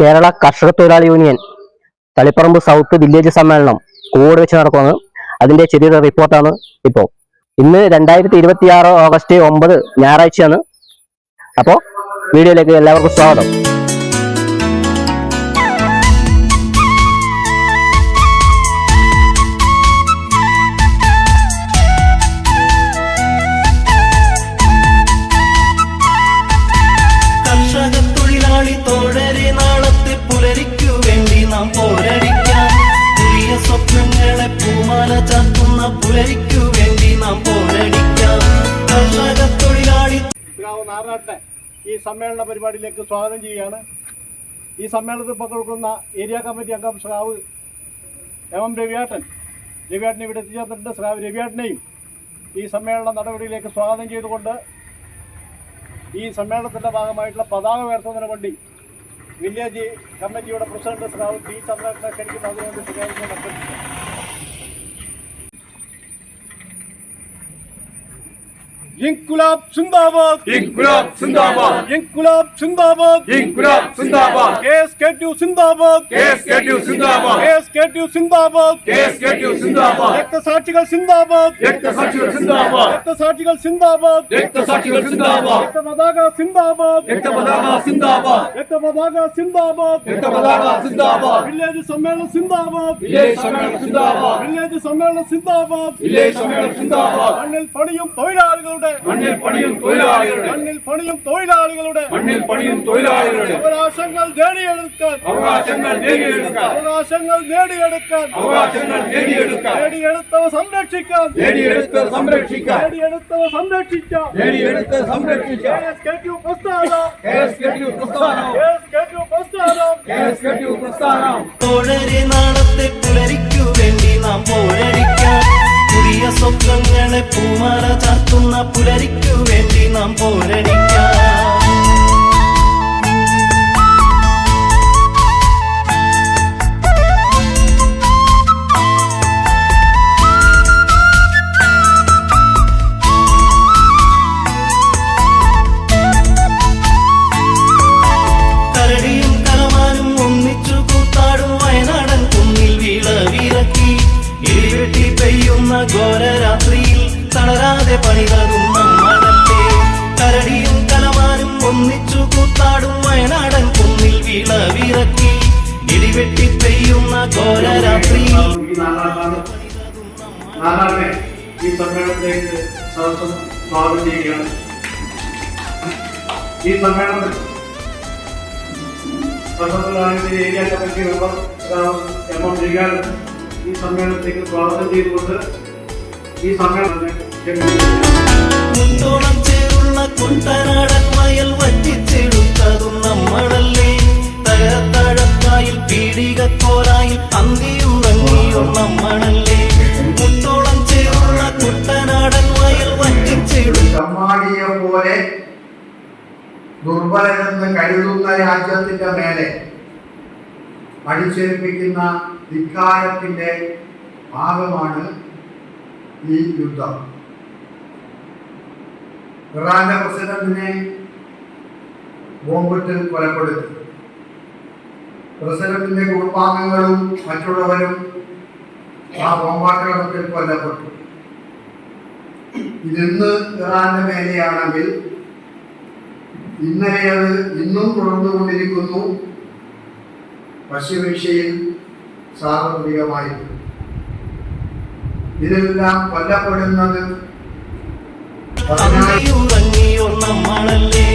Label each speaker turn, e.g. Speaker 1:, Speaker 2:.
Speaker 1: കേരള കർഷക തൊഴിലാളി union Taliparamba south village സമ്മേളനം കോട് വെച്ച് നടക്കുകയാണ്. അതിന്റെ ചെറിയൊരു റിപ്പോർട്ടാണ് ഇപ്പോൾ. ഇന്ന് 2026 ഓഗസ്റ്റ് 9 ഞായറാഴ്ചയാണ്. അപ്പോൾ വീഡിയോയിലേക്ക് എല്ലാവർക്കും സ്വാഗതം.
Speaker 2: ഈ സമ്മേളന പരിപാടിയിലേക്ക് സ്വാഗതം ചെയ്യുകയാണ്. ഈ സമ്മേളനത്തിൽ പങ്കെടുക്കുന്ന ഏരിയ കമ്മിറ്റി അംഗം ശ്രാവ് എം രവിയേട്ടൻ ഇവിടെ എത്തിച്ചേർന്നിട്ടുണ്ട്. ശ്രാവ് രവിയേട്ടനെയും ഈ സമ്മേളന നടപടിയിലേക്ക് സ്വാഗതം ചെയ്തുകൊണ്ട് ഈ സമ്മേളനത്തിൻ്റെ ഭാഗമായിട്ടുള്ള പതാക ഉയർത്തുന്നതിന് വേണ്ടി വില്ലേജ് കമ്മിറ്റിയുടെ പ്രസിഡന്റ് ശ്രാവ് ടി ചന്ദ്രനെ ക്ഷണിക്കുന്ന അതിനുവേണ്ടി സ്വീകരിക്കാൻ അഭ്യർത്ഥിക്കുന്നു. ഇൻകുലാബ് സിന്ദാബാദ്, ഇൻകുലാബ് സിന്ദാബാദ്, ഇൻകുലാബ് സിന്ദാബാദ്, ഇൻകുലാബ് സിന്ദാബാദ്, കെഎസ്കെടി സിന്ദാബാദ്, കെഎസ്കെടി സിന്ദാബാദ്, കെഎസ്കെടി സിന്ദാബാദ്, കെഎസ്കെടി സിന്ദാബാദ്, രക്തസാക്ഷികൾ സിന്ദാബാദ്, രക്തസാക്ഷികൾ സിന്ദാബാദ്, രക്തസാക്ഷികൾ സിന്ദാബാദ്, രക്തസാക്ഷികൾ സിന്ദാബാദ്, രക്തപതാക സിന്ദാബാദ്, രക്തപതാക സിന്ദാബാദ്, രക്തപതാക സിന്ദാബാദ്, രക്തപതാക സിന്ദാബാദ്, വില്ലേജ് സമ്മേളനം സിന്ദാബാദ്, വില്ലേജ് സമ്മേളനം സിന്ദാബാദ്, വില്ലേജ് സമ്മേളനം സിന്ദാബാദ്, വില്ലേജ് സമ്മേളനം സിന്ദാബാദ്, മണ്ണിൽ പണിയും തൊഴിലാളികളുടെ മണ്ണിൽ പണിയും തൊഴിലാളികളുടെ മണ്ണിൽ പണിയും തൊഴിലാളികളുടെ മണ്ണിൽ പണിയും തൊഴിലാളികളുടെ അവകാശങ്ങൾ നേടിയെടുക്കാൻ അവകാശങ്ങൾ നേടിയെടുക്കാൻ അവകാശങ്ങൾ നേടിയെടുക്കാൻ അവകാശങ്ങൾ നേടിയെടുക്കാൻ നേടിയെടുത്തവ സംരക്ഷിക്കാൻ നേടിയെടുത്തവ സംരക്ഷിക്കാൻ നേടിയെടുത്തവ സംരക്ഷിക്കാൻ നേടിയെടുത്തവ സംരക്ഷിക്കാൻ കെഎസ്കെടി പ്രസ്ഥാനം കെഎസ്കെടി പ്രസ്ഥാനം കെഎസ്കെടി പ്രസ്ഥാനം കെഎസ്കെടി പ്രസ്ഥാനം തോഴരെ നാളത്തെ പുലരിക്കു വേണ്ടി നാം പോരടിക്കാം. പുതിയ സ്വപ്നങ്ങളെ പൂമാല ചാർത്തുന്ന പുലരിക്കു വേണ്ടി നാം പോരടിക്കാം. കരടിയും കലമാനും ഒന്നിച്ചു കൂത്താടും വയനാടൻ കുന്നിൽ വിളവിറക്കി ഇടിവെട്ടി പെയ്യുന്ന ഘോരരാത്രിയിൽ തളരാതെ പണിതതും നമ്മളല്ലേ. കരടിയും കലമാനും ഒന്നിച്ചു കൂത്താടും വയനാടൻ കുന്നിൽ വിളവിറക്കി ഇടിവെട്ടി പെയ്യുന്ന ഘോരരാത്രിയിൽ ഈ സമ്മേളനത്തിലേക്ക് സ്വാഗതം ചെയ്യുകയാണ്. ഈ സമ്മേളനത്തിൽ ഏരിയ കമ്മിറ്റി മെമ്പർ എം രവിയേട്ടൻ ഈ സമ്മേളനത്തിലേക്ക് സ്വാഗതം ചെയ്തുകൊണ്ട് ഈ സമ്മേളനത്തെ
Speaker 3: മുത്തോളം ചേരുള്ള കുട്ടനാടൻ വയൽ വറ്റിച്ചെടുത്തതും നമ്മളല്ലേ. തകരത്തഴക്കായിൽ പീഡികക്കോലായിൽ അന്തിയുറങ്ങിയും നമ്മളല്ലേ. മുത്തോളം ചേരുള്ള കുട്ടനാടൻ വയൽ
Speaker 4: ചമ്മാടിയെ പോലെ ദുർബലരെന്ന് കരുതുന്ന രാജ്യത്തിന്റെ മേലെ അടിച്ചേൽപ്പിക്കുന്ന ധിക്കാരത്തിന്റെ ഭാഗമാണ് ഈ യുദ്ധം. ഇറാന്റെ പ്രസിഡന്റിനെ ബോംബിട്ട് കൊലപ്പെടുത്തി. പ്രസിഡന്റിന്റെ കുടുംബാംഗങ്ങളും മറ്റുള്ളവരും ആ ബോംബാക്രമണത്തിൽ കൊല്ലപ്പെട്ടു. ഇതിന്ന് ഇറാന്റെ മേലെയാണെങ്കിൽ ഇന്നലെ അത് ഇന്നും തുടർന്നുകൊണ്ടിരിക്കുന്നു. പശ്ചിമേഷ്യയിൽ സാർവത്രികമായിരുന്നു. ഇതെല്ലാം കൊല്ലപ്പെടുന്നത്
Speaker 3: നമ്മളല്ലേ.